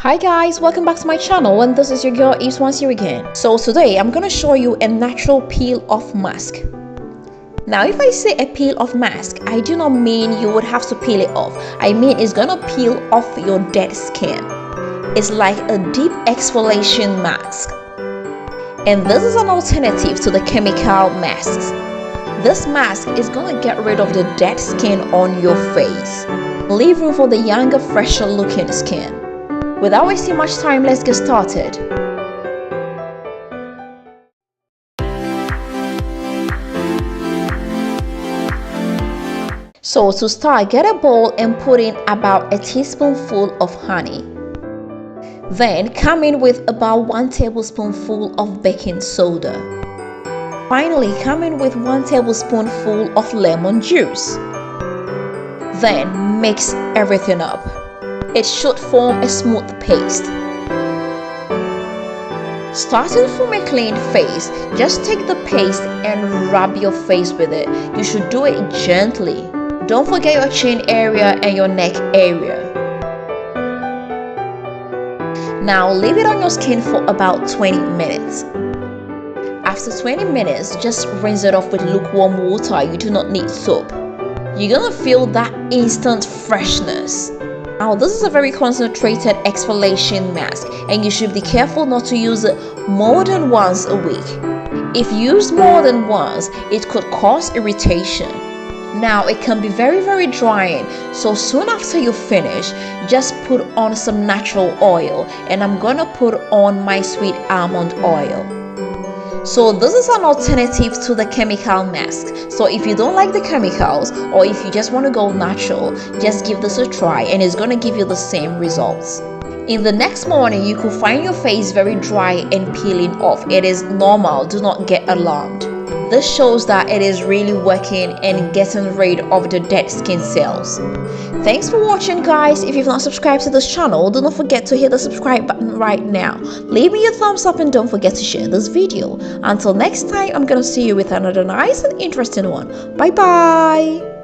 Hi guys, welcome back to my channel, and this is your girl Yves once here again. So today I'm gonna show you a natural peel off mask. Now if I say a peel off mask, I do not mean you would have to peel it off. I mean it's gonna peel off your dead skin. It's like a deep exfoliation mask. And this is an alternative to the chemical masks. This mask is gonna get rid of the dead skin on your face, leave room for the younger, fresher looking skin. Without wasting much time, let's get started. So to start, get a bowl and put in about a teaspoonful of honey. Then come in with about 1 tablespoonful of baking soda. Finally, come in with 1 tablespoonful of lemon juice. Then mix everything up. It should form a smooth paste. Starting from a clean face, just take the paste and rub your face with it. You should do it gently. Don't forget your chin area and your neck area. Now leave it on your skin for about 20 minutes. After 20 minutes, just rinse it off with lukewarm water. You do not need soap. You're gonna feel that instant freshness. Now this is a very concentrated exfoliation mask, and you should be careful not to use it more than once a week. If used more than once, it could cause irritation. Now it can be very drying, so soon after you finish, just put on some natural oil, and I'm gonna put on my sweet almond oil. So this is an alternative to the chemical mask. So if you don't like the chemicals, or if you just want to go natural, just give this a try and it's going to give you the same results. In the next morning, you could find your face very dry and peeling off. It is normal, do not get alarmed. This shows that it is really working and getting rid of the dead skin cells. Thanks for watching guys. If you've not subscribed to this channel, do not forget to hit the subscribe button right now. Leave me a thumbs up and don't forget to share this video. Until next time, I'm gonna see you with another nice and interesting one. Bye bye.